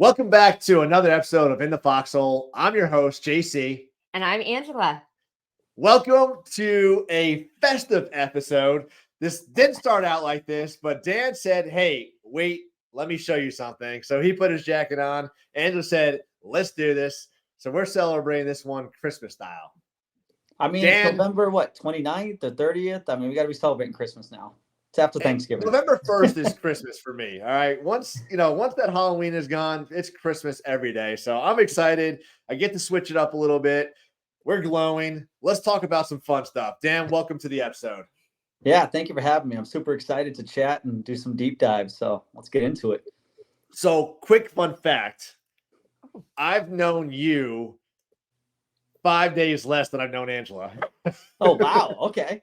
Welcome back to another episode of In the Foxhole. I'm your host, JC. And I'm Angela. Welcome to a festive episode. This didn't start out like this, but Dan said, hey, wait, let me show you something. So he put his jacket on. Angela said, let's do this. So we're celebrating this one Christmas style. I mean, Dan, it's November, 29th or 30th? I mean, we got to be celebrating Christmas now. It's after Thanksgiving. November 1st is Christmas for me. All right. Once that Halloween is gone, it's Christmas every day. So I'm excited. I get to switch it up a little bit. We're glowing. Let's talk about some fun stuff. Dan, welcome to the episode. Yeah, thank you for having me. I'm super excited to chat and do some deep dives. So let's get into it. So, quick fun fact. I've known you 5 days less than I've known Angela. Oh, wow. Okay.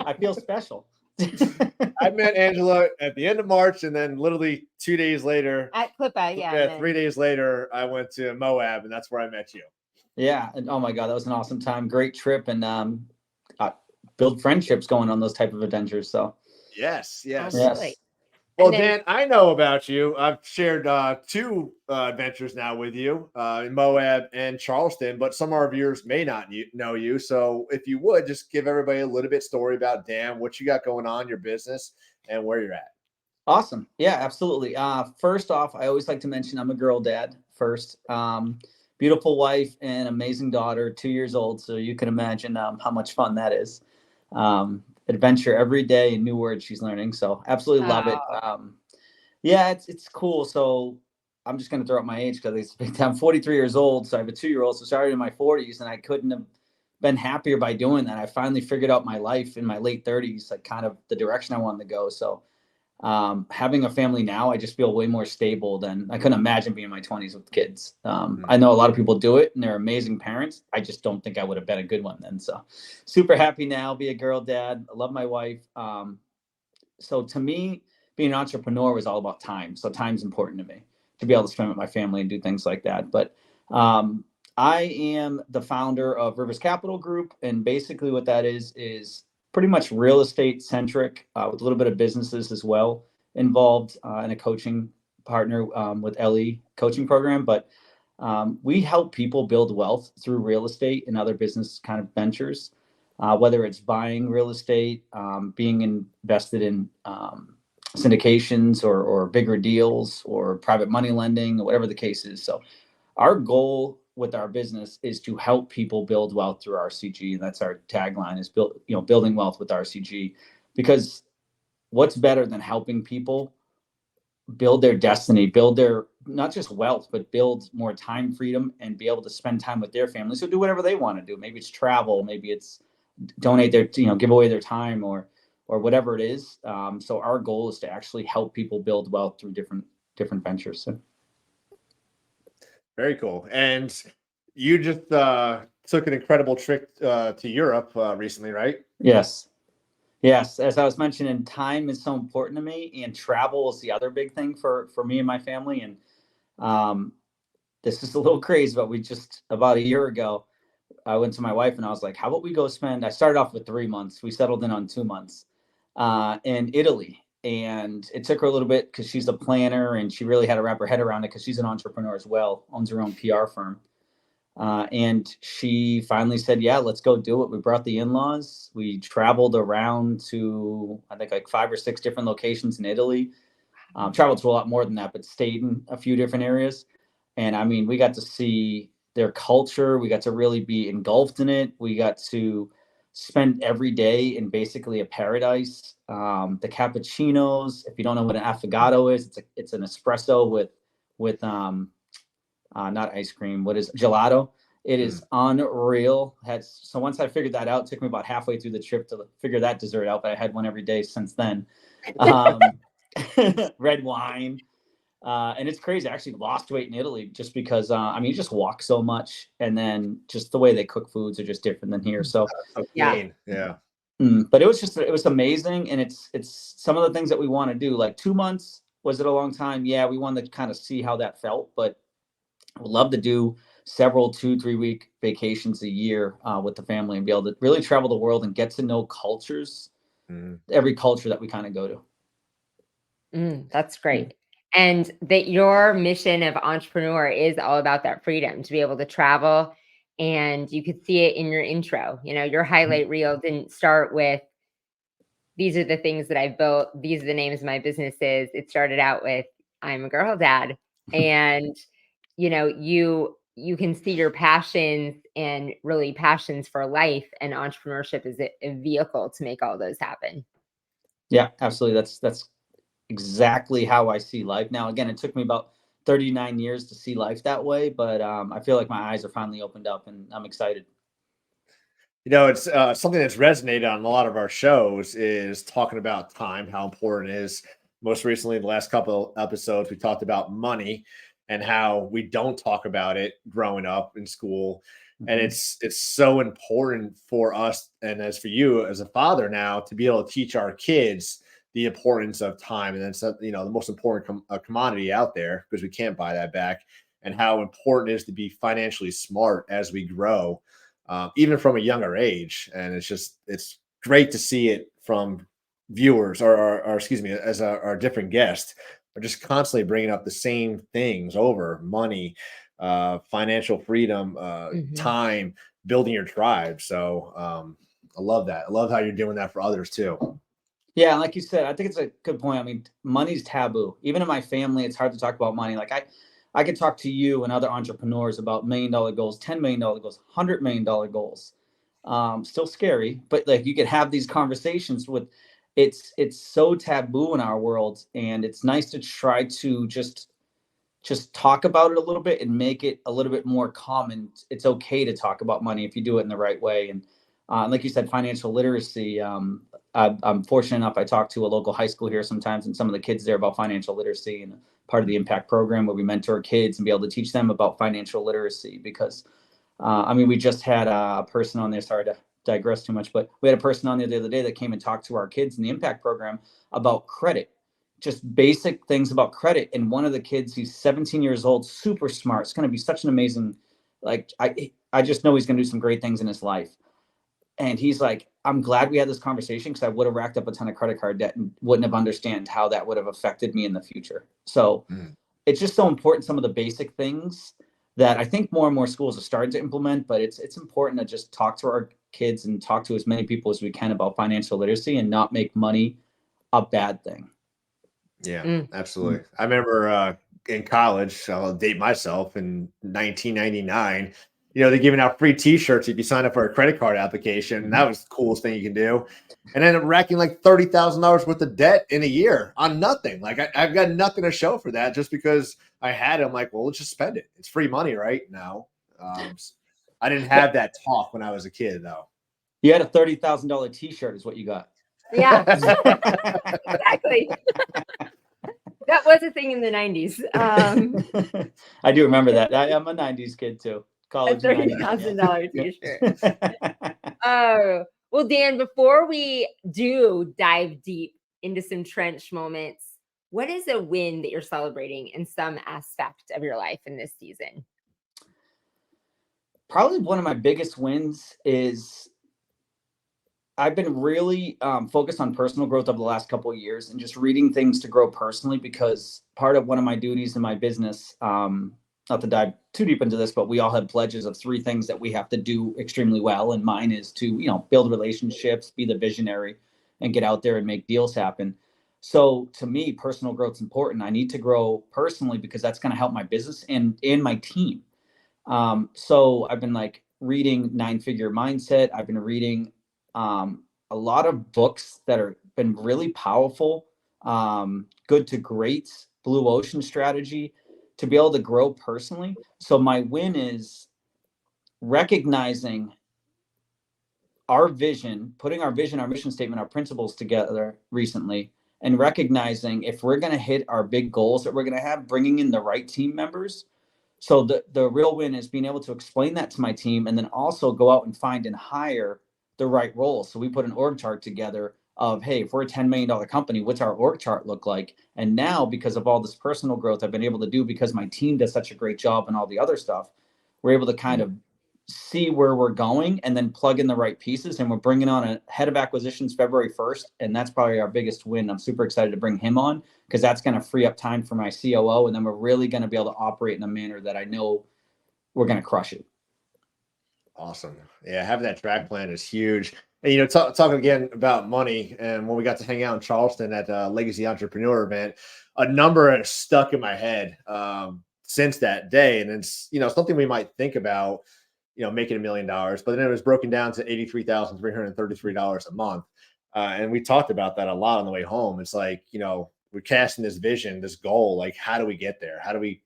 I feel special. I met Angela at the end of March, and then literally 2 days later. At Clippa, yeah. 3 days later, I went to Moab, and that's where I met you. Yeah. And oh, my God, that was an awesome time. Great trip. And build friendships going on those type of adventures. So, yes. Absolutely. Well, Dan, I know about you. I've shared two adventures now with you in Moab and Charleston, but some of our viewers may not know you. So if you would, just give everybody a little bit story about Dan, what you got going on, your business, and where you're at. Awesome. Yeah, absolutely. First off, I always like to mention I'm a girl dad first. Beautiful wife and amazing daughter, 2 years old. So you can imagine how much fun that is. Adventure every day, new words she's learning. So absolutely love it. Yeah, it's cool. So I'm just going to throw out my age because I'm 43 years old. So I have a 2-year-old. So started in my 40s, and I couldn't have been happier by doing that. I finally figured out my life in my late 30s, like kind of the direction I wanted to go. So having a family now, I just feel way more stable than I couldn't imagine being in my 20s with kids. I know a lot of people do it and they're amazing parents. I just don't think I would have been a good one then. So super happy now, be a girl dad. I love my wife. So to me, being an entrepreneur was all about time. So time's important to me to be able to spend with my family and do things like that. But I am the founder of Rivers Capital Group. And basically what that is pretty much real estate centric with a little bit of businesses as well involved in a coaching partner with Ellie coaching program. But we help people build wealth through real estate and other business kind of ventures, whether it's buying real estate, being invested in syndications or bigger deals or private money lending, or whatever the case is. So our goal with our business is to help people build wealth through RCG. And that's our tagline, is building wealth with RCG, because what's better than helping people build their destiny, build their, not just wealth, but build more time freedom and be able to spend time with their family. So do whatever they want to do. Maybe it's travel, maybe it's donate their, give away their time or whatever it is. So our goal is to actually help people build wealth through different ventures. So. Very cool. And you just took an incredible trip to Europe recently, right? Yes. As I was mentioning, time is so important to me, and travel is the other big thing for me and my family. And this is a little crazy, but we just about a year ago, I went to my wife and I was like, how about we go spend, I started off with 3 months. We settled in on 2 months in Italy. And it took her a little bit because she's a planner and she really had to wrap her head around it because she's an entrepreneur as well, owns her own PR firm. And she finally said, yeah, let's go do it. We brought the in-laws. We traveled around to, I think, like 5 or 6 different locations in Italy. Traveled to a lot more than that, but stayed in a few different areas. And I mean, we got to see their culture. We got to really be engulfed in it. We got to spend every day in basically a paradise. The cappuccinos, if you don't know what an affogato is, it's an espresso with not ice cream. What is gelato? It is unreal. So once I figured that out, it took me about halfway through the trip to figure that dessert out, but I had one every day since then. Red wine. And it's crazy. I actually lost weight in Italy just because, you just walk so much, and then just the way they cook foods are just different than here. So yeah. But it was amazing. And it's some of the things that we want to do. Like 2 months, was it a long time? Yeah, we wanted to kind of see how that felt, but I would love to do several 2-3 week vacations a year with the family and be able to really travel the world and get to know cultures, every culture that we kind of go to. That's great. And that your mission of entrepreneur is all about that freedom to be able to travel. And you could see it in your intro. Your highlight reel didn't start with, these are the things that I've built, these are the names of my businesses. It started out with, I'm a girl dad. And you can see your passions and really passions for life, and entrepreneurship is a vehicle to make all those happen. Yeah, absolutely. That's exactly how I see life. Now, again, it took me about 39 years to see life that way, but I feel like my eyes are finally opened up and I'm excited. It's something that's resonated on a lot of our shows is talking about time, how important it is. Most recently, the last couple of episodes, we talked about money and how we don't talk about it growing up in school. And it's so important for us, and as for you as a father now, to be able to teach our kids the importance of time. And that's the most important commodity out there, because we can't buy that back, and how important it is to be financially smart as we grow, even from a younger age. And it's great to see it from viewers, or excuse me, as our different guests are just constantly bringing up the same things over money, financial freedom, time, building your tribe. So I love that. I love how you're doing that for others too. Yeah, like you said, I think it's a good point. I mean, money's taboo. Even in my family, it's hard to talk about money. Like I could talk to you and other entrepreneurs about $1 million goals, $10 million goals, $100 million goals. Still scary, but like you could have these conversations with. It's so taboo in our world, and it's nice to try to just talk about it a little bit and make it a little bit more common. It's okay to talk about money if you do it in the right way. And like you said, financial literacy. I'm fortunate enough, I talk to a local high school here sometimes, and some of the kids there about financial literacy, and part of the impact program where we mentor kids and be able to teach them about financial literacy. Because we just had a person on there, sorry to digress too much, but we had a person on there the other day that came and talked to our kids in the impact program about credit, just basic things about credit. And one of the kids, he's 17 years old, super smart. It's going to be such an amazing, I just know he's going to do some great things in his life. And he's like, I'm glad we had this conversation, because I would have racked up a ton of credit card debt and wouldn't have understand how that would have affected me in the future. So it's just so important, some of the basic things that I think more and more schools are starting to implement, but it's important to just talk to our kids and talk to as many people as we can about financial literacy and not make money a bad thing. Yeah, absolutely. I remember in college, I'll date myself, in 1999, they're giving out free t-shirts if you sign up for a credit card application. And that was the coolest thing you can do. And ended up racking like $30,000 worth of debt in a year on nothing. Like I've got nothing to show for that, just because I had it. I'm like, well, let's just spend it. It's free money right now. I didn't have that talk when I was a kid, though. You had a $30,000 t-shirt is what you got. Yeah, exactly. That was a thing in the 90s. I do remember that. I'm a 90s kid too. College. A $30,000 t-shirt. Oh, well, Dan, before we do dive deep into some trench moments, what is a win that you're celebrating in some aspect of your life in this season? Probably one of my biggest wins is I've been really focused on personal growth over the last couple of years, and just reading things to grow personally, because part of one of my duties in my business, not to dive too deep into this, but we all have pledges of 3 things that we have to do extremely well. And mine is to, build relationships, be the visionary, and get out there and make deals happen. So to me, personal growth is important. I need to grow personally, because that's going to help my business and my team. So I've been reading 9-Figure Mindset. I've been reading a lot of books that are been really powerful, Good to Great, Blue Ocean Strategy, to be able to grow personally. So my win is recognizing our vision, putting our vision, our mission statement, our principles together recently, and recognizing if we're going to hit our big goals that we're going to have, bringing in the right team members. So the real win is being able to explain that to my team, and then also go out and find and hire the right roles. So we put an org chart together of, hey, if we're a $10 million company, what's our org chart look like? And now, because of all this personal growth I've been able to do, because my team does such a great job and all the other stuff, we're able to kind of see where we're going and then plug in the right pieces. And we're bringing on a head of acquisitions February 1st. And that's probably our biggest win. I'm super excited to bring him on because that's going to free up time for my COO. And then we're really going to be able to operate in a manner that I know we're going to crush it. Awesome. Yeah, having that track plan is huge. And talking again about money, and when we got to hang out in Charleston at the Legacy Entrepreneur event, a number has stuck in my head since that day. And it's something we might think about, making $1 million, but then it was broken down to $83,333 a month. And we talked about that a lot on the way home. It's like, we're casting this vision, this goal. Like, how do we get there? How do we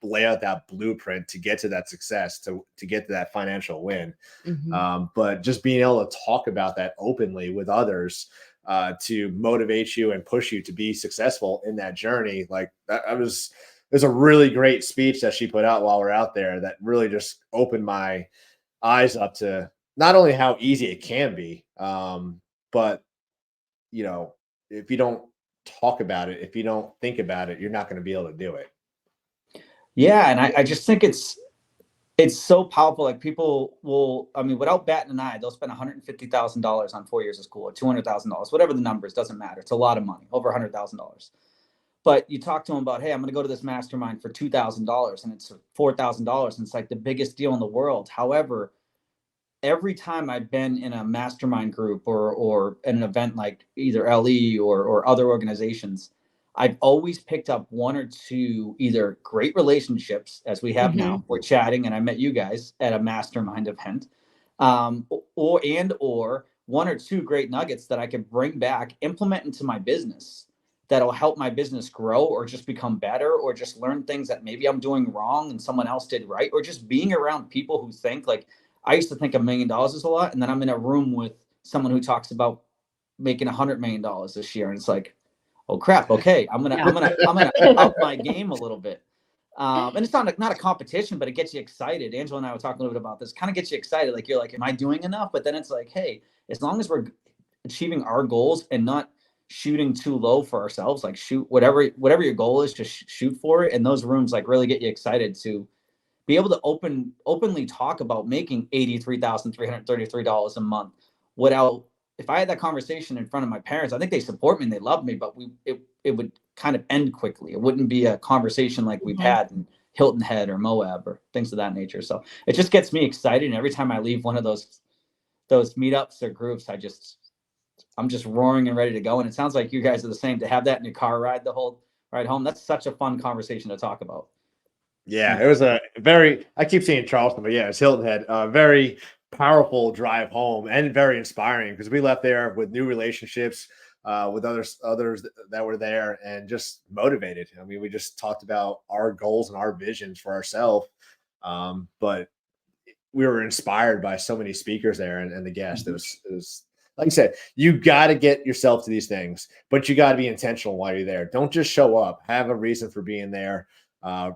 lay out that blueprint to get to that success, to get to that financial win? But just being able to talk about that openly with others to motivate you and push you to be successful in that journey. Like there's a really great speech that she put out while we're out there that really just opened my eyes up to not only how easy it can be, but if you don't talk about it, if you don't think about it, you're not going to be able to do it. Yeah. And I just think it's so powerful. Like people will, without batting an eye, they'll spend $150,000 on 4 years of school or $200,000, whatever the number is, doesn't matter. It's a lot of money, over $100,000. But you talk to them about, hey, I'm going to go to this mastermind for $2,000 and it's $4,000. And it's like the biggest deal in the world. However, every time I've been in a mastermind group or an event like either LE or other organizations, I've always picked up one or two either great relationships, as we have now. We're chatting, and I met you guys at a mastermind event, or one or two great nuggets that I could bring back, implement into my business that'll help my business grow or just become better, or just learn things that maybe I'm doing wrong and someone else did right, or just being around people who think like I used to think $1 million is a lot, and then I'm in a room with someone who talks about making $100 million this year, and it's like, oh crap! Okay, I'm gonna up my game a little bit. And it's not a competition, but it gets you excited. Angela and I were talking a little bit about this. Kind of gets you excited. Like you're like, am I doing enough? But then it's like, hey, as long as we're achieving our goals and not shooting too low for ourselves, like shoot whatever your goal is, just shoot for it. And those rooms like really get you excited to be able to openly talk about making $83,333 a month without. If I had that conversation in front of my parents, I think they support me and they love me, but it would kind of end quickly. It wouldn't be a conversation like we've had in Hilton Head or Moab or things of that nature. So it just gets me excited. And every time I leave one of those meetups or groups, I'm just roaring and ready to go. And it sounds like you guys are the same. To have that in your car ride the whole ride home, that's such a fun conversation to talk about. Yeah, it was a very, I keep saying Charleston, but yeah, it's Hilton Head. Very powerful drive home and very inspiring because we left there with new relationships with others that were there and just motivated. I mean, we just talked about our goals and our visions for ourselves, but we were inspired by so many speakers there and the guests. It was like I said, you got to get yourself to these things, but you got to be intentional while you're there. Don't just show up. Have a reason for being there.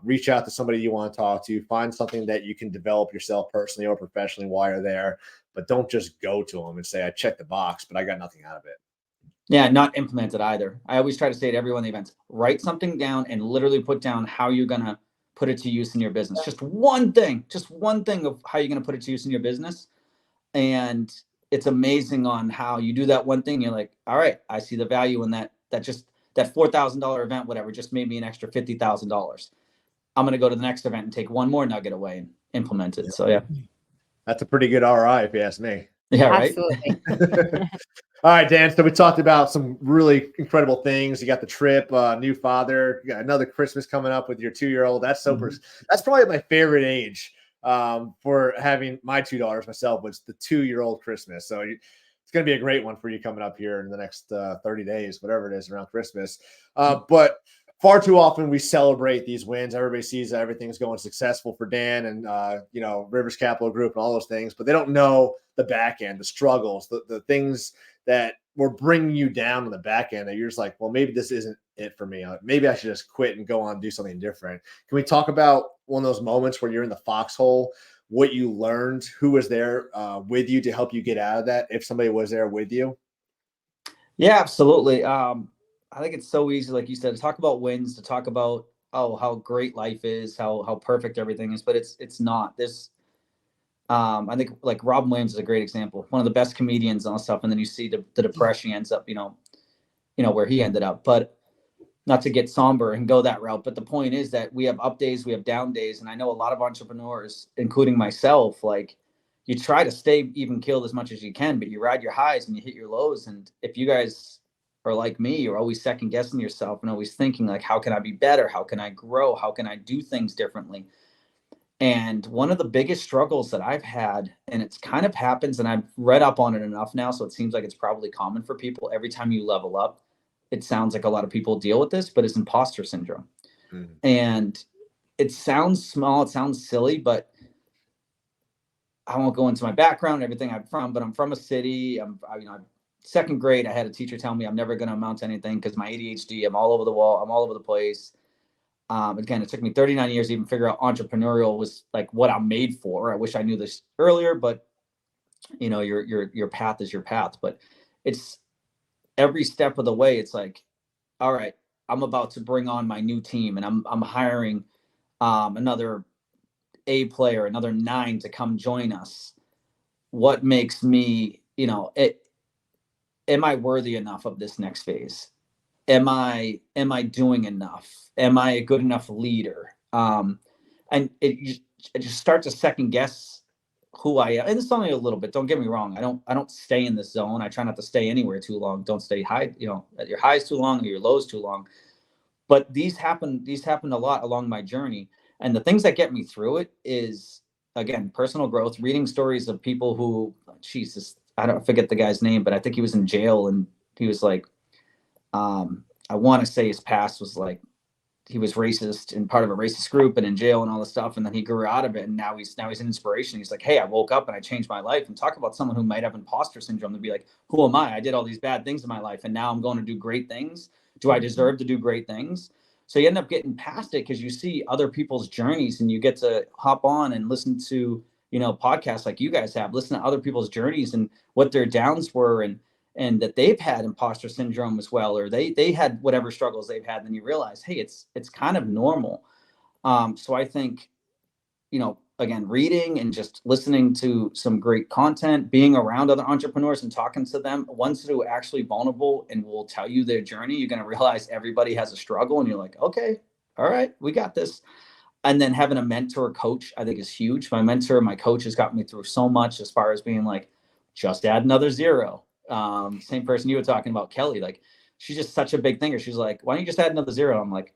Reach out to somebody you want to talk to, find something that you can develop yourself personally or professionally while you're there, but don't just go to them and say, I checked the box, but I got nothing out of it. Yeah, not implement it either. I always try to say to everyone in the events, write something down and literally put down how you're going to put it to use in your business. Just one thing of how you're going to put it to use in your business. And it's amazing on how you do that one thing. You're like, all right, I see the value in that $4,000 event, whatever, just made me an extra $50,000. I'm going to go to the next event and take one more nugget away and implement it. So yeah, that's a pretty good ROI if you ask me. Yeah, right. Absolutely. All right, Dan. So we talked about some really incredible things. You got the trip, new father. You got another Christmas coming up with your 2-year-old. That's super. That's probably my favorite age for having my 2 daughters myself. Was the 2-year-old Christmas. So it's going to be a great one for you coming up here in the next 30 days, whatever it is around Christmas. But far too often we celebrate these wins. Everybody sees that everything's going successful for Dan and, Rivers Capital Group and all those things, but they don't know the back end, the struggles, the things that were bringing you down on the back end that you're just like, well, maybe this isn't it for me. Maybe I should just quit and go on and do something different. Can we talk about one of those moments where you're in the foxhole, what you learned, who was there with you to help you get out of that, if somebody was there with you? Yeah, absolutely. I think it's so easy, like you said, to talk about wins, to talk about, how great life is, how perfect everything is, but it's not. I think like Robin Williams is a great example, one of the best comedians and all stuff. And then you see the depression ends up, where he ended up, but not to get somber and go that route. But the point is that we have up days, we have down days. And I know a lot of entrepreneurs, including myself, like you try to stay even keeled as much as you can, but you ride your highs and you hit your lows. And if you guys are like me, you're always second guessing yourself and always thinking like, how can I be better? How can I grow? How can I do things differently? And one of the biggest struggles that I've had, and it's kind of happens, and I've read up on it enough now, so it seems like it's probably common for people. Every time you level up, it sounds like a lot of people deal with this, but it's imposter syndrome. Mm. And it sounds small, it sounds silly, but I won't go into my background and everything I'm from, but I'm from a city. I'm second grade, I had a teacher tell me I'm never going to amount to anything because my ADHD, I'm all over the wall, I'm all over the place. Again, it took me 39 years to even figure out entrepreneurial was like what I'm made for. I wish I knew this earlier, but your path is your path. But it's every step of the way. It's like, all right, I'm about to bring on my new team, and I'm hiring another A player, another 9 to come join us. What makes me, am I worthy enough of this next phase? Am I doing enough? Am I a good enough leader? And it just start to second guess who I am. And it's only a little bit. Don't get me wrong. I don't stay in this zone. I try not to stay anywhere too long. Don't stay high, at your highs too long or your lows too long. But these happened a lot along my journey. And the things that get me through it is, again, personal growth, reading stories of people who, Jesus, I forget the guy's name, but I think he was in jail and he was like, I want to say his past was like he was racist and part of a racist group and in jail and all this stuff. And then he grew out of it. And now he's an inspiration. He's like, hey, I woke up and I changed my life. And talk about someone who might have imposter syndrome to be like, who am I? I did all these bad things in my life. And now I'm going to do great things. Do I deserve to do great things? So you end up getting past it because you see other people's journeys and you get to hop on and listen to, podcasts like you guys have, listen to other people's journeys and what their downs were and that they've had imposter syndrome as well, or they had whatever struggles they've had. Then you realize, hey, it's kind of normal. So I think, again, reading and just listening to some great content, being around other entrepreneurs and talking to them, ones who are actually vulnerable and will tell you their journey, you're going to realize everybody has a struggle and you're like, okay, all right, we got this. And then having a mentor coach, I think is huge. My mentor, my coach has got me through so much as far as being like, just add another 0. Same person you were talking about, Kelly, like she's just such a big thinker. She's like, why don't you just add another 0? I'm like,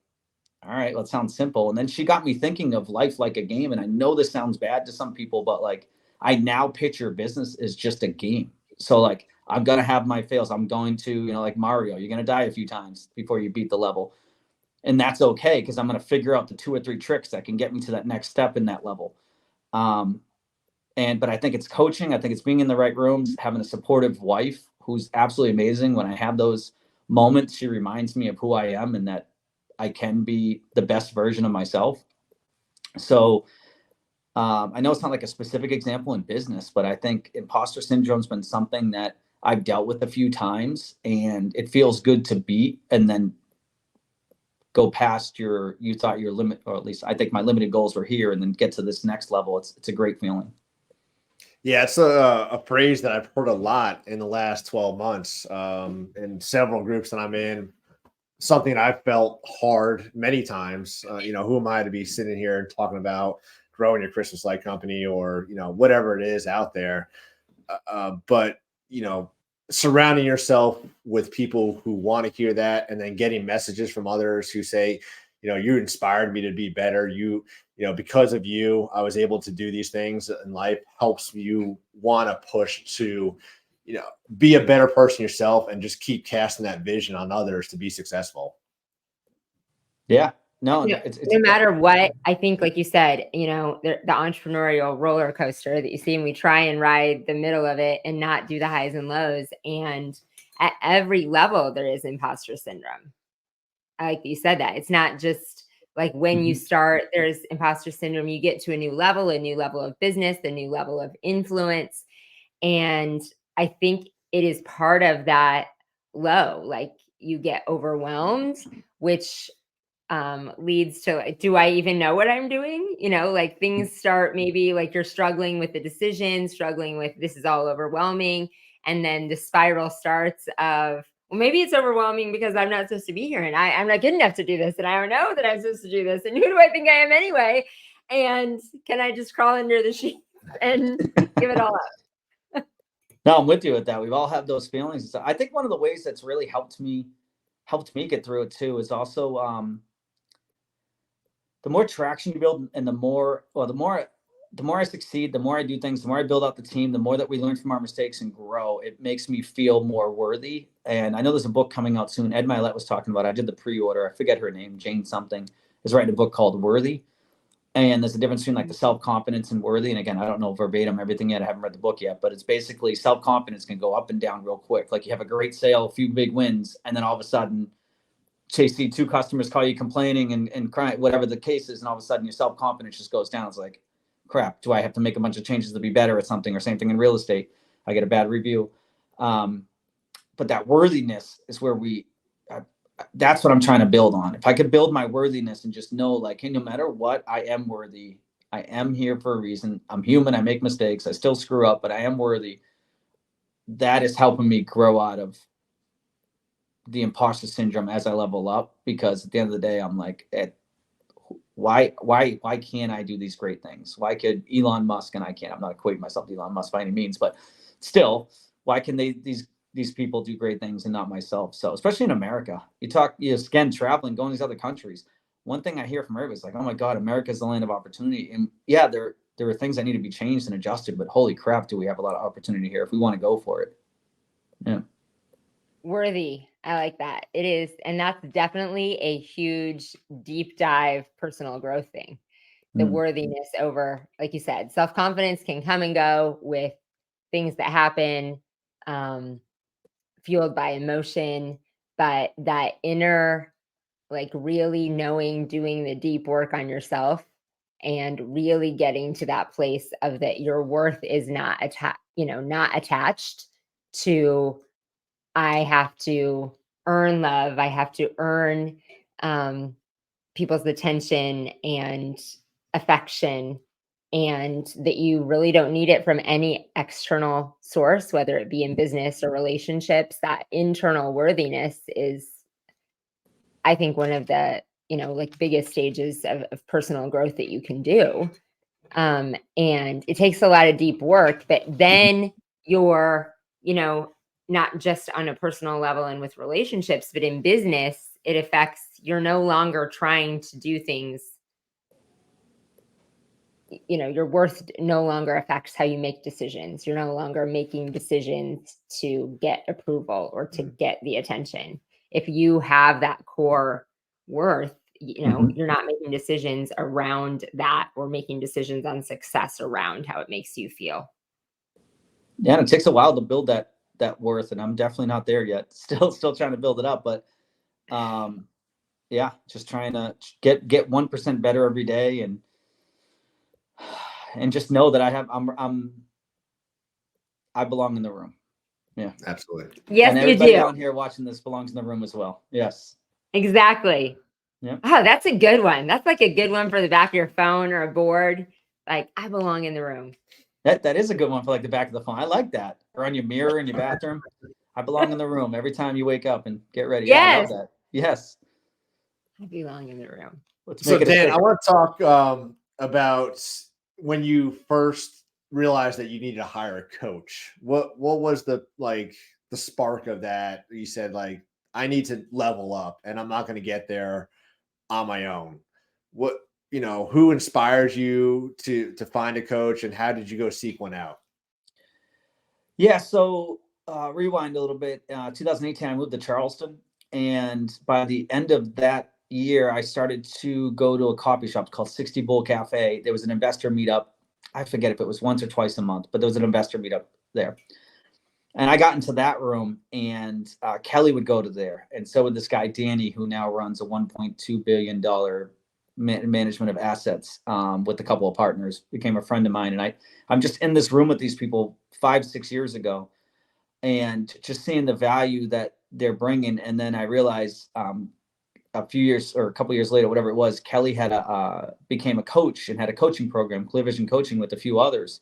all right, well, it sounds simple. And then she got me thinking of life like a game. And I know this sounds bad to some people, but like I now picture business as just a game. So like I'm going to have my fails. I'm going to, like Mario, you're going to die a few times before you beat the level. And that's okay because I'm going to figure out the 2 or 3 tricks that can get me to that next step in that level. But I think it's coaching. I think it's being in the right rooms, having a supportive wife who's absolutely amazing. When I have those moments, she reminds me of who I am and that I can be the best version of myself. So I know it's not like a specific example in business, but I think imposter syndrome has been something that I've dealt with a few times, and it feels good to beat and then go past you thought your limit, or at least I think my limited goals were here, and then get to this next level. It's a great feeling. Yeah, it's a phrase that I've heard a lot in the last 12 months in several groups that I'm in. Something I've felt hard many times. Who am I to be sitting here and talking about growing your Christmas light company or, whatever it is out there. But surrounding yourself with people who want to hear that and then getting messages from others who say, you inspired me to be better. Because of you, I was able to do these things in life, helps you want to push to, be a better person yourself and just keep casting that vision on others to be successful. Yeah, no, no matter what, I think, like you said, the entrepreneurial roller coaster that you see, and we try and ride the middle of it and not do the highs and lows. And at every level, there is imposter syndrome. Like you said, that it's not just like when you start, there's imposter syndrome, you get to a new level of business, a new level of influence. And I think it is part of that low, like you get overwhelmed, which leads to like, do I even know what I'm doing? You know, like things start maybe like you're struggling with the decision, struggling with this is all overwhelming. And then the spiral starts of, well, maybe it's overwhelming because I'm not supposed to be here and I'm not good enough to do this. And I don't know that I'm supposed to do this. And who do I think I am anyway? And can I just crawl under the sheet and give it all up? No, I'm with you with that. We've all had those feelings. So I think one of the ways that's really helped me get through it too is also the more traction you build and the more I succeed, the more I do things, the more I build out the team, the more that we learn from our mistakes and grow, it makes me feel more worthy. And I know there's a book coming out soon. Ed Milet was talking about it. I did the pre-order. I forget her name, Jane something, is writing a book called Worthy. And there's a difference between like the self-confidence and worthy. And again, I don't know verbatim everything yet. I haven't read the book yet, but it's basically self-confidence can go up and down real quick. Like you have a great sale, a few big wins, and then all of a sudden see two customers call you complaining and crying, whatever the case is. And all of a sudden your self-confidence just goes down. It's like, crap, do I have to make a bunch of changes to be better at something? Or same thing in real estate. I get a bad review. But that worthiness is where that's what I'm trying to build on. If I could build my worthiness and just know like, hey, no matter what, I am worthy. I am here for a reason. I'm human. I make mistakes. I still screw up, but I am worthy. That is helping me grow out of the imposter syndrome as I level up, because at the end of the day, I'm like, why can't I do these great things? Why could Elon Musk and I can't? I'm not equating myself to Elon Musk by any means, but still, why can these people do great things and not myself? So especially in America, again, traveling, going to these other countries. One thing I hear from everybody is like, oh my God, America's the land of opportunity. And yeah, there are things that need to be changed and adjusted, but holy crap, do we have a lot of opportunity here if we want to go for it. Yeah. Worthy. I like that. It is. And that's definitely a huge deep dive personal growth thing. The worthiness over, like you said, self-confidence can come and go with things that happen, fueled by emotion, but that inner, like really knowing, doing the deep work on yourself and really getting to that place of that your worth is not attached to, I have to earn love. I have to earn people's attention and affection, and that you really don't need it from any external source, whether it be in business or relationships. That internal worthiness is, I think, one of the, like biggest stages of personal growth that you can do. And it takes a lot of deep work, but then you're, not just on a personal level and with relationships, but in business, it affects, you're no longer trying to do things, your worth no longer affects how you make decisions. You're no longer making decisions to get approval or to get the attention. If you have that core worth, you're not making decisions around that or making decisions on success around how it makes you feel. Yeah, and it takes a while to build that worth, and I'm definitely not there yet. Still trying to build it up, but yeah, just trying to get 1% better every day, and just know that I belong in the room. Yeah, absolutely. Yes, and everybody down here watching this belongs in the room as well. Yes, exactly. Yeah. Oh, that's a good one. That's like a good one for the back of your phone or a board. Like, I belong in the room. That is a good one for like the back of the phone. I like that. Or on your mirror in your bathroom. I belong in the room every time you wake up and get ready. Yes. Yeah, I love that. Yes. I belong in the room. So Dan, I want to talk about when you first realized that you needed to hire a coach. What was the spark of that? You said like, I need to level up and I'm not going to get there on my own. Who inspires you to find a coach, and how did you go seek one out? Yeah. So rewind a little bit. 2018, I moved to Charleston. And by the end of that year, I started to go to a coffee shop called 60 Bull Cafe. There was an investor meetup. I forget if it was once or twice a month, but there was an investor meetup there. And I got into that room, and Kelly would go to there. And so would this guy, Danny, who now runs a $1.2 billion management of assets with a couple of partners, became a friend of mine. And I'm just in this room with these people 5-6 years ago, and just seeing the value that they're bringing. And then I realized a few years or a couple years later, whatever it was, Kelly had became a coach and had a coaching program, Clear Vision Coaching, with a few others.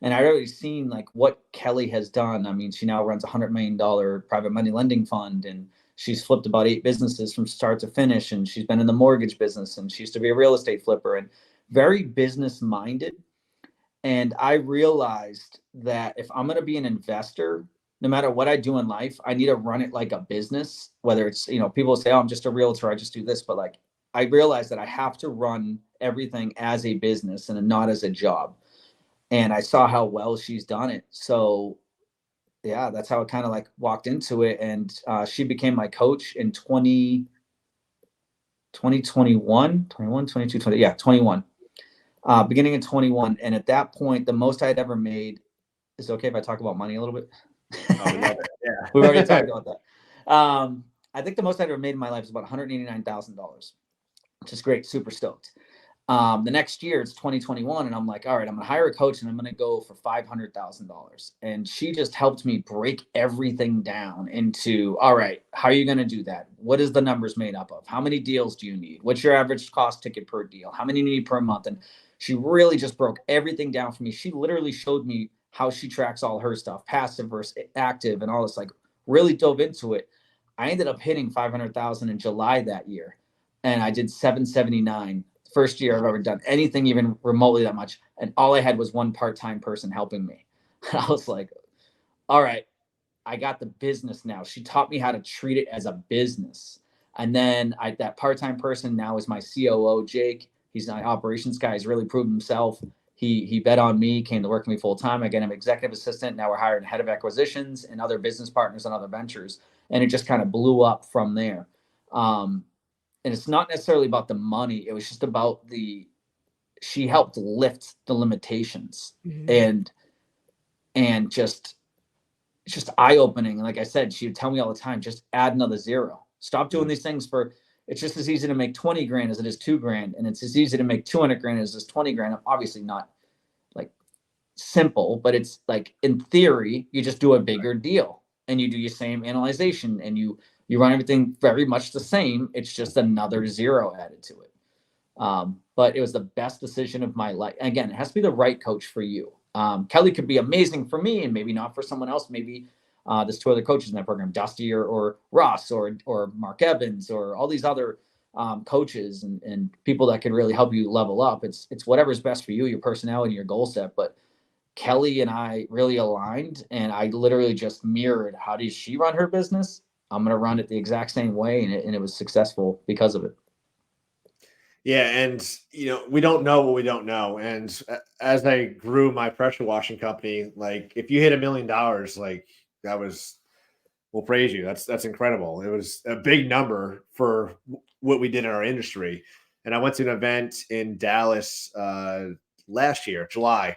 And I'd already seen like what Kelly has done. I mean, she now runs $100 million private money lending fund, and she's flipped about 8 businesses from start to finish. And she's been in the mortgage business, and she used to be a real estate flipper, and very business minded. And I realized that if I'm going to be an investor, no matter what I do in life, I need to run it like a business. Whether it's, people say, oh, I'm just a realtor, I just do this. But like, I realized that I have to run everything as a business and not as a job. And I saw how well she's done it. So yeah, that's how I kind of like walked into it. And she became my coach in 2021, 21, 22, 20. Yeah, 21. Beginning in 21. And at that point, the most I had ever made, is it okay if I talk about money a little bit? Oh, we love it. Yeah. We've already talked about that. I think the most I'd ever made in my life is about $189,000, which is great. Super stoked. The next year it's 2021, and I'm like, all right, I'm gonna hire a coach and I'm gonna go for $500,000. And she just helped me break everything down into, all right, how are you gonna do that? What is the numbers made up of? How many deals do you need? What's your average cost ticket per deal? How many you need per month? And she really just broke everything down for me. She literally showed me how she tracks all her stuff, passive versus active, and all this, like really dove into it. I ended up hitting 500,000 in July that year, and I did 779. First year I've ever done anything even remotely that much. And all I had was one part-time person helping me. I was like, all right, I got the business now. She taught me how to treat it as a business. And then that part-time person now is my COO, Jake. He's my operations guy. He's really proved himself. He bet on me, came to work with me full time. I get him executive assistant. Now we're hiring head of acquisitions and other business partners and other ventures. And it just kind of blew up from there. And it's not necessarily about the money. It was just about she helped lift the limitations, and just eye-opening. And like I said, she would tell me all the time, just add another zero. Stop doing these things it's just as easy to make 20 grand as it is 2 grand. And it's as easy to make 200 grand as it is 20 grand. Obviously not like simple, but it's like, in theory, you just do a bigger deal and you do your same analyzation and you run everything very much the same. It's just another zero added to it. But it was the best decision of my life. Again, it has to be the right coach for you. Kelly could be amazing for me and maybe not for someone else. Maybe there's 2 other coaches in that program, Dusty or Ross or Mark Evans or all these other coaches and people that can really help you level up. It's whatever's best for you, your personality, your goal set. But Kelly and I really aligned, and I literally just mirrored, how does she run her business? I'm going to run it the exact same way. And it was successful because of it. Yeah. And, we don't know what we don't know. And as I grew my pressure washing company, like if you hit $1 million, like we'll praise you. That's incredible. It was a big number for what we did in our industry. And I went to an event in Dallas last year, July,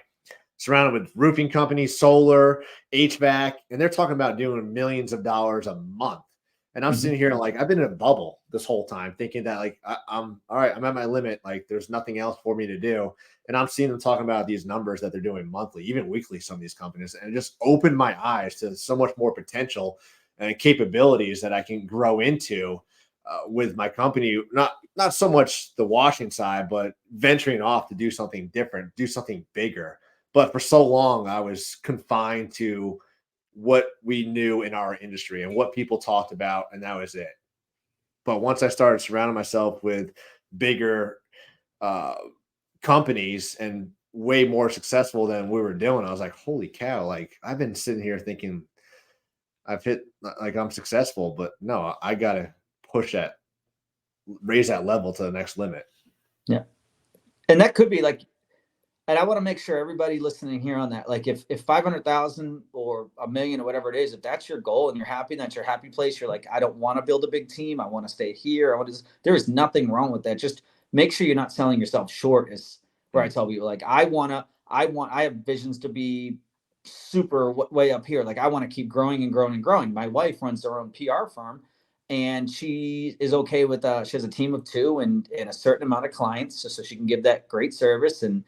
surrounded with roofing companies, solar, HVAC, and they're talking about doing millions of dollars a month. And I'm sitting here like, I've been in a bubble this whole time thinking that like, I'm all right, I'm at my limit. Like there's nothing else for me to do. And I'm seeing them talking about these numbers that they're doing monthly, even weekly, some of these companies. And it just opened my eyes to so much more potential and capabilities that I can grow into with my company. Not so much the washing side, but venturing off to do something different, do something bigger. But for so long, I was confined to what we knew in our industry and what people talked about, and that was it. But once I started surrounding myself with bigger companies and way more successful than we were doing, I was like, holy cow, like I've been sitting here thinking I've hit, like I'm successful, but no, I got to raise that level to the next limit. Yeah. And that could be like, and I want to make sure everybody listening here on that, like if 500,000 or $1 million or whatever it is, if that's your goal and you're happy, that's your happy place. You're like, I don't want to build a big team. I want to stay here. There is nothing wrong with that. Just make sure you're not selling yourself short, is where I tell people, like, I have visions to be super way up here. Like I want to keep growing and growing and growing. My wife runs her own PR firm, and she is okay with, she has a team of 2 and a certain amount of clients so she can give that great service. And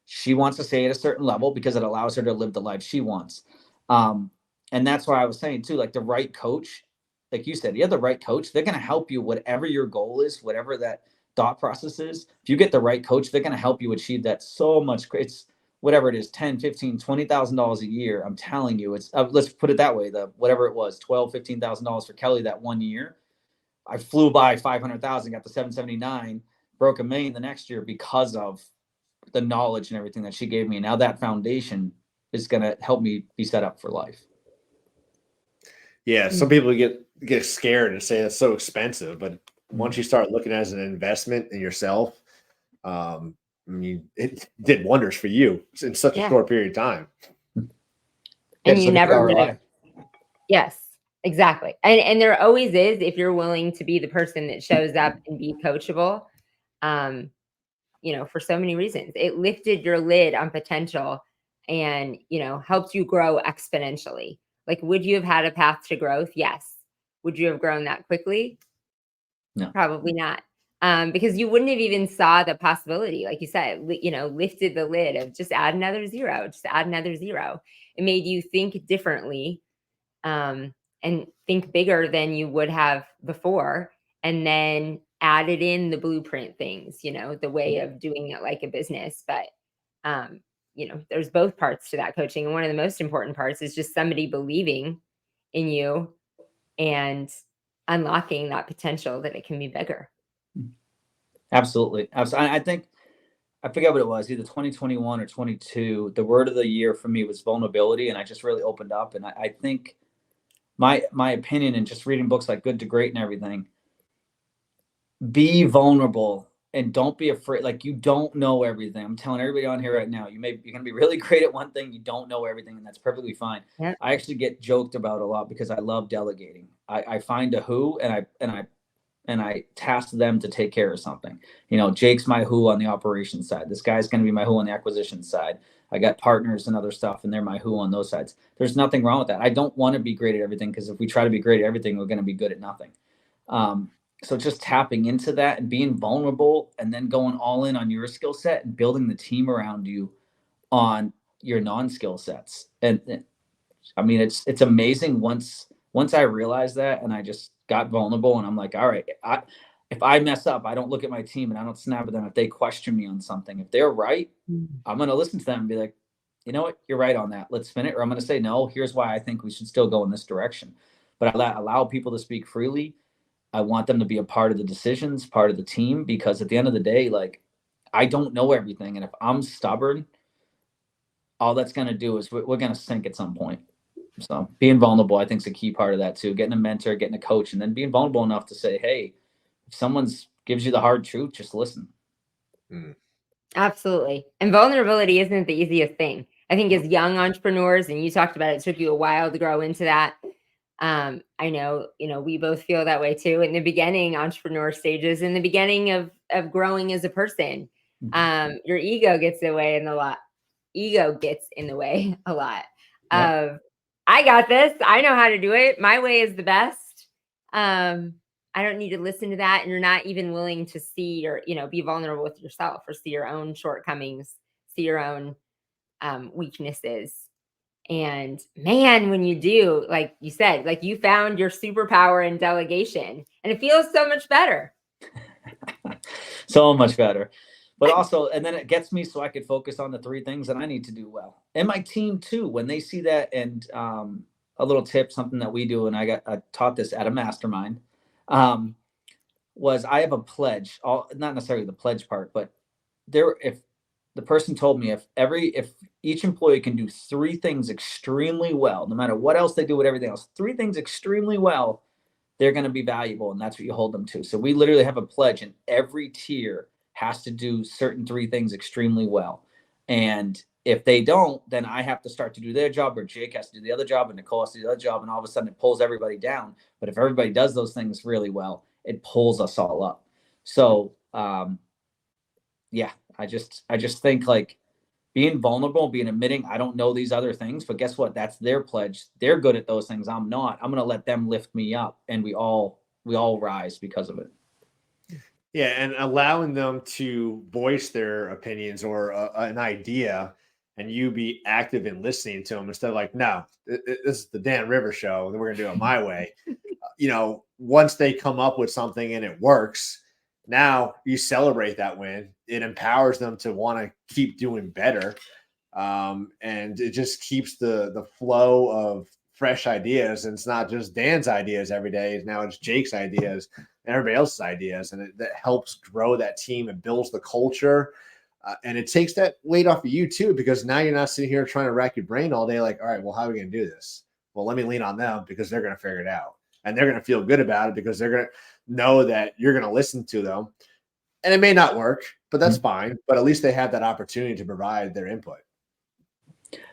she wants to stay at a certain level because it allows her to live the life she wants. And that's why I was saying too, like the right coach, like you said, you have the right coach, they're going to help you, whatever your goal is, whatever that thought process is. If you get the right coach, they're going to help you achieve that so much. It's whatever it is, 10, 15, $20,000 a year. I'm telling you, it's let's put it that way. Whatever it was, $15,000 for Kelly that 1 year. I flew by 500,000, got the 779, broke $1 million the next year because of the knowledge and everything that she gave me. Now that foundation is going to help me be set up for life. Yeah, some people get scared and say that's so expensive, but once you start looking at it as an investment in yourself, I mean, it did wonders for you in such a short period of time. And you never would have. Yes, exactly. And there always is, if you're willing to be the person that shows up and be coachable, for so many reasons. It lifted your lid on potential and, helped you grow exponentially. Like, would you have had a path to growth? Yes. Would you have grown that quickly? No. Probably not. Because you wouldn't have even saw the possibility, like you said, lifted the lid of just add another zero, just add another zero. It made you think differently, and think bigger than you would have before. And then added in the blueprint things, the way of doing it like a business. But, there's both parts to that coaching. And one of the most important parts is just somebody believing in you and unlocking that potential that it can be bigger. Absolutely. I think, I forget what it was, either 2021 or 22. The word of the year for me was vulnerability. And I just really opened up. And I think my opinion, and just reading books like Good to Great and everything, be vulnerable and don't be afraid. Like, you don't know everything. I'm telling everybody on here right now, you're going to be really great at one thing. You don't know everything, and that's perfectly fine. Yep. I actually get joked about a lot because I love delegating. I find a who and I task them to take care of something. Jake's my who on the operations side. This guy's going to be my who on the acquisition side. I got partners and other stuff, and they're my who on those sides. There's nothing wrong with that. I don't want to be great at everything, because if we try to be great at everything, we're going to be good at nothing. So just tapping into that and being vulnerable, and then going all in on your skill set and building the team around you on your non-skill sets. And I mean, it's amazing once I realized that, and I just got vulnerable, and I'm like, all right, if I mess up, I don't look at my team and I don't snap at them. If they question me on something, if they're right, I'm going to listen to them and be like, you know what, you're right on that. Let's spin it. Or I'm going to say, no, here's why I think we should still go in this direction. But I allow people to speak freely. I want them to be a part of the decisions, part of the team, because at the end of the day, like, I don't know everything. And if I'm stubborn, all that's going to do is we're going to sink at some point. So being vulnerable, I think, is a key part of that too. Getting a mentor, getting a coach, and then being vulnerable enough to say, hey, if someone gives you the hard truth, just listen. Absolutely. And vulnerability isn't the easiest thing. I think as young entrepreneurs, and you talked about it took you a while to grow into that. I know, we both feel that way too. In the beginning, entrepreneur stages, in the beginning of growing as a person, your ego gets in the way a lot of, I got this. I know how to do it. My way is the best. I don't need to listen to that. And you're not even willing to see or, be vulnerable with yourself, or see your own shortcomings, see your own weaknesses. And man, when you do, like you said, like, you found your superpower in delegation, and it feels so much better. So much better. But also, and then it gets me so I could focus on the 3 things that I need to do well. And my team too, when they see that. And a little tip, something that we do, and I taught this at a mastermind, was I have a pledge, not necessarily the pledge part, but if the person told me if each employee can do 3 things extremely well, no matter what else they do with everything else, 3 things extremely well, they're going to be valuable. And that's what you hold them to. So we literally have a pledge, and every tier has to do certain 3 things extremely well. And if they don't, then I have to start to do their job, or Jake has to do the other job, and Nicole has to do the other job. And all of a sudden it pulls everybody down. But if everybody does those things really well, it pulls us all up. So, I just think, like, being vulnerable, being admitting I don't know these other things, but guess what? That's their pledge. They're good at those things. I'm not. I'm going to let them lift me up, and we all rise because of it. Yeah, and allowing them to voice their opinions or an idea, and you be active in listening to them instead of like, no, this is the Dan Rivers show, and we're going to do it my way. once they come up with something and it works, now you celebrate that win. It empowers them to want to keep doing better. And it just keeps the flow of fresh ideas. And it's not just Dan's ideas every day. Now it's Jake's ideas and everybody else's ideas. And that helps grow that team and builds the culture. And it takes that weight off of you too, because now you're not sitting here trying to rack your brain all day. Like, all right, well, how are we going to do this? Well, let me lean on them because they're going to figure it out. And they're going to feel good about it because they're going to know that you're going to listen to them. And it may not work, but that's fine. But at least they have that opportunity to provide their input.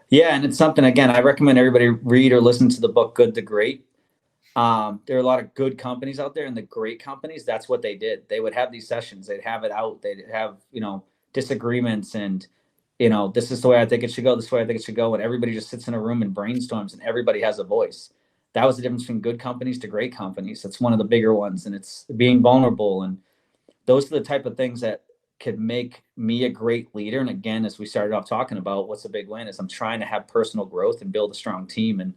Yeah, and it's something, again, I recommend everybody read or listen to the book Good to Great. There are a lot of good companies out there, and the great companies, that's what they did. They would have these sessions. They'd have it out. They'd have, disagreements and, this is the way I think it should go. This is the way I think it should go. And everybody just sits in a room and brainstorms, and everybody has a voice. That was the difference between good companies to great companies. That's one of the bigger ones. And it's being vulnerable. And those are the type of things that could make me a great leader. And again, as we started off talking about, what's a big win is I'm trying to have personal growth and build a strong team, and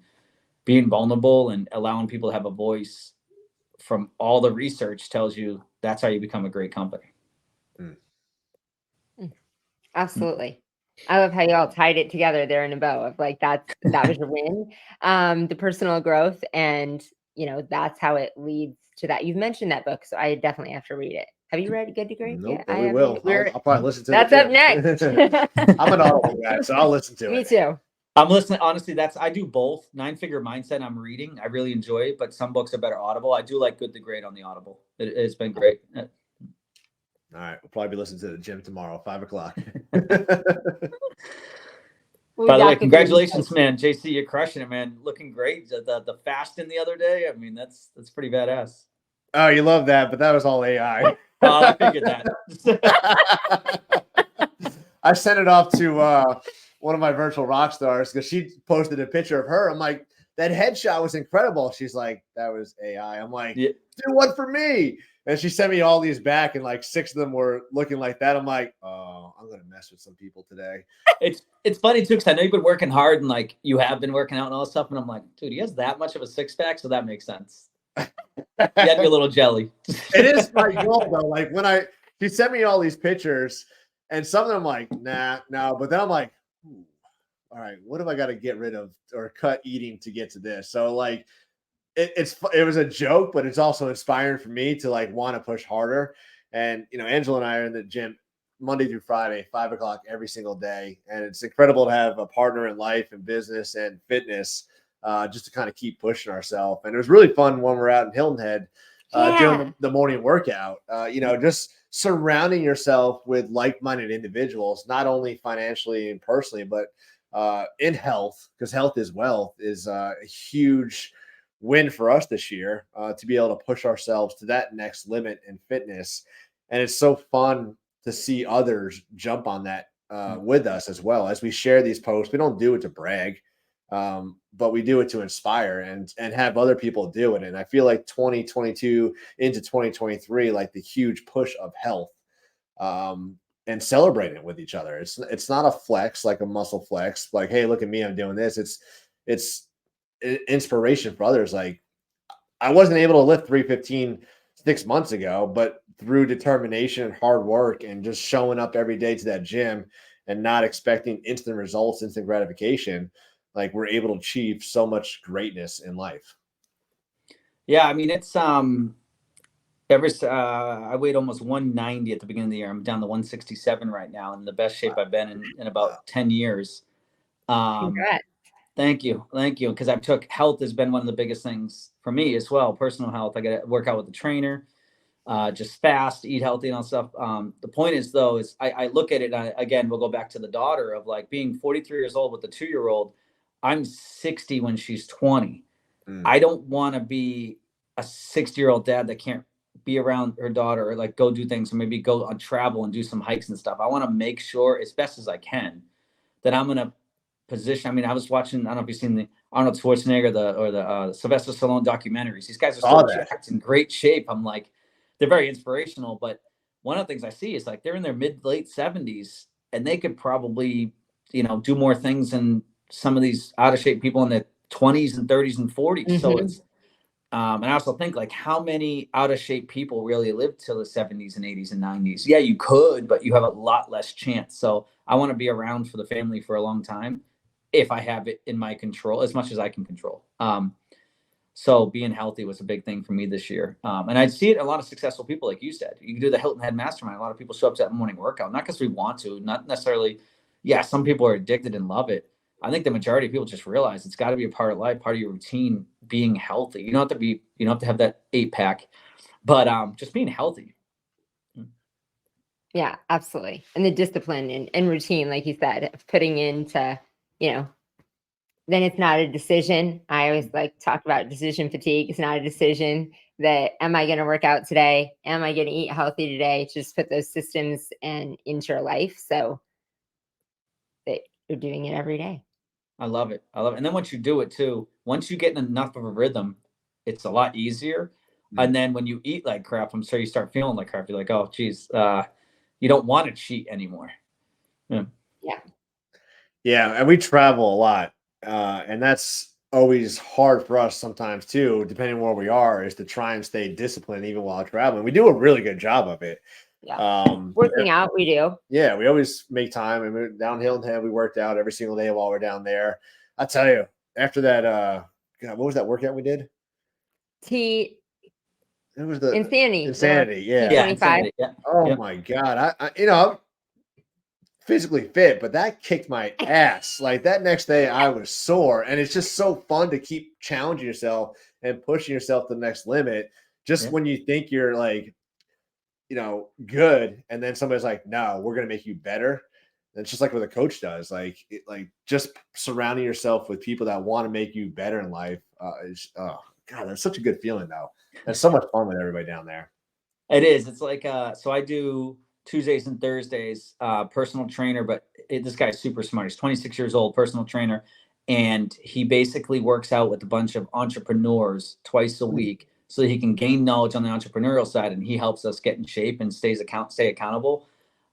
being vulnerable and allowing people to have a voice. From all the research tells you that's how you become a great company. Absolutely. I love how you all tied it together there in a bow of like, that was your win. The personal growth, and that's how it leads to that. You've mentioned that book, so I definitely have to read it. Have you read Good to Great? Nope, Yeah, we will. I'll probably listen to that's it. Up next. I'm an Audible guy, so I'll listen to it. Me too. I'm listening. Honestly, I do both. 9-Figure Mindset I'm reading. I really enjoy it, but some books are better Audible. I do like Good to Great on the Audible. It's been great. All right. We'll probably be listening to the gym tomorrow, 5:00. By the way, congratulations, man. JC, you're crushing it, man. Looking great. The fasting the other day, I mean, that's pretty badass. Oh, you love that, but that was all AI. I figured that. I sent it off to one of my virtual rock stars because she posted a picture of her. I'm like, that headshot was incredible. She's like, that was AI. I'm like, Yeah. do one for me. And she sent me all these back, and like 6 of them were looking like that. I'm like, oh, I'm gonna mess with some people today. It's funny too, because I know you've been working hard and like you have been working out and all this stuff. And I'm like, dude, he has that much of a 6-pack, so that makes sense. You had me a little jelly. It is my goal though. Like when she sent me all these pictures, and some of them like, nah, no. But then I'm like, all right, what have I got to get rid of or cut eating to get to this? So like, it was a joke, but it's also inspiring for me to like want to push harder. And Angela and I are in the gym Monday through Friday, 5:00 every single day, and it's incredible to have a partner in life and business and fitness, just to kind of keep pushing ourselves. And it was really fun when we're out in Hilton Head doing the morning workout. Just surrounding yourself with like-minded individuals, not only financially and personally, but in health, because health is wealth, is a huge win for us this year, to be able to push ourselves to that next limit in fitness. And it's so fun to see others jump on that with us as well. As we share these posts, we don't do it to brag, but we do it to inspire and have other people do it. And I feel like 2022 into 2023, like the huge push of health, and celebrating it with each other. It's not a flex, like a muscle flex, like, hey, look at me, I'm doing this. It's inspiration for others. Like, I wasn't able to lift 315 6 months ago, but through determination and hard work and just showing up every day to that gym and not expecting instant results, instant gratification, like we're able to achieve so much greatness in life. Yeah, I mean, it's I weighed almost 190 at the beginning of the year. I'm down to 167 right now, in the best shape I've been in about 10 years. Congrats. Thank you. Because health has been one of the biggest things for me as well. Personal health. I got to work out with a trainer, just fast, eat healthy and all stuff. The point is though, is I look at it, again, we'll go back to the daughter of like being 43 years old with a 2-year-old. I'm 60 when she's 20. I don't want to be a 60-year-old dad that can't be around her daughter or like go do things and maybe go on travel and do some hikes and stuff. I want to make sure as best as I can that I'm going to position. I mean, I was watching, I don't know if you've seen the Arnold Schwarzenegger or the Sylvester Stallone documentaries. These guys are so jacked, in great shape. I'm like, they're very inspirational. But one of the things I see is like they're in their late 70s and they could probably, do more things than some of these out of shape people in their 20s and 30s and 40s. So And I also think like how many out of shape people really live till the 70s and 80s and 90s. Yeah, you could, but you have a lot less chance. So I want to be around for the family for a long time if I have it in my control as much as I can control. So being healthy was a big thing for me this year. And I see it in a lot of successful people, like you said. You can do the Hilton Head Mastermind. A lot of people show up to that morning workout, not because we want to, not necessarily. Yeah, some people are addicted and love it. I think the majority of people just realize it's got to be a part of life, part of your routine, being healthy. You don't have to have that 8-pack, but just being healthy. Yeah, absolutely. And the discipline and routine, like you said, of putting into, then it's not a decision. I always like to talk about decision fatigue. It's not a decision that am I going to work out today? Am I going to eat healthy today? Just put those systems and into your life so that you're doing it every day. I love it. I love it. And then once you do it too, once you get in enough of a rhythm, it's a lot easier. Mm. And then when you eat like crap, I'm sure you start feeling like crap. You're like, oh, geez, you don't want to cheat anymore. Yeah. Yeah, and we travel a lot, and that's always hard for us sometimes too, depending on where we are, is to try and stay disciplined even while traveling. We do a really good job of it. Yeah. Working out, we do. Yeah, we always make time. I mean, down Hilton Head, we worked out every single day while we're down there. I tell you, after that, God, what was that workout we did? T It was the Insanity. Yeah. Yeah. 25. Yeah. Oh Yep. my God. I I'm physically fit, but that kicked my ass. Like that next day, I was sore, and it's just so fun to keep challenging yourself and pushing yourself to the next limit. Just Yeah. when you think you're like, good, and then somebody's like, "No, we're gonna make you better." And it's just like what a coach does. Like just surrounding yourself with people that want to make you better in life. Oh God, that's such a good feeling though. That's so much fun with everybody down there. It is. It's like so I do Tuesdays and Thursdays, personal trainer, but this guy's super smart. He's 26 years old, personal trainer, and he basically works out with a bunch of entrepreneurs twice a week so that he can gain knowledge on the entrepreneurial side, and he helps us get in shape and stay accountable.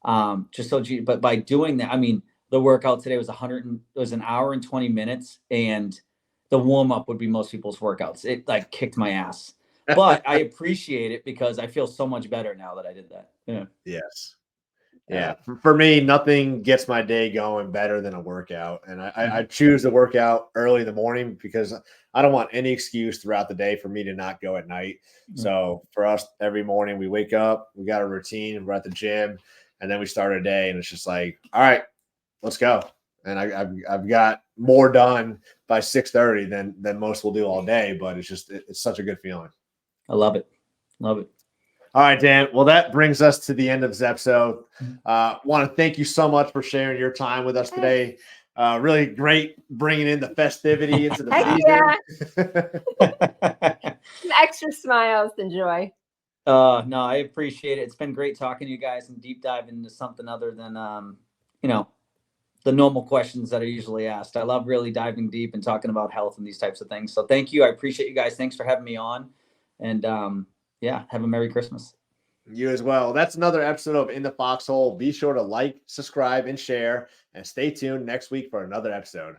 But by doing that, I mean, the workout today was it was an hour and 20 minutes, and the warm up would be most people's workouts. It like kicked my ass. But I appreciate it because I feel so much better now that I did that. Yeah. Yes. Yeah. For me, nothing gets my day going better than a workout. And I choose to work out early in the morning because I don't want any excuse throughout the day for me to not go at night. So for us, every morning we wake up, we got a routine, we're at the gym, and then we start our day. And it's just like, all right, let's go. And I've got more done by 6:30 than most will do all day. But it's such a good feeling. I love it. Love it. All right, Dan. Well, that brings us to the end of this episode. Want to thank you so much for sharing your time with us today. Really great bringing in the festivity into the season. Yeah. Some extra smiles and joy. No, I appreciate it. It's been great talking to you guys and deep diving into something other than, the normal questions that are usually asked. I love really diving deep and talking about health and these types of things. So thank you. I appreciate you guys. Thanks for having me on. And have a Merry Christmas. You as well. That's another episode of In the Foxhole. Be sure to like, subscribe, and share, and stay tuned next week for another episode.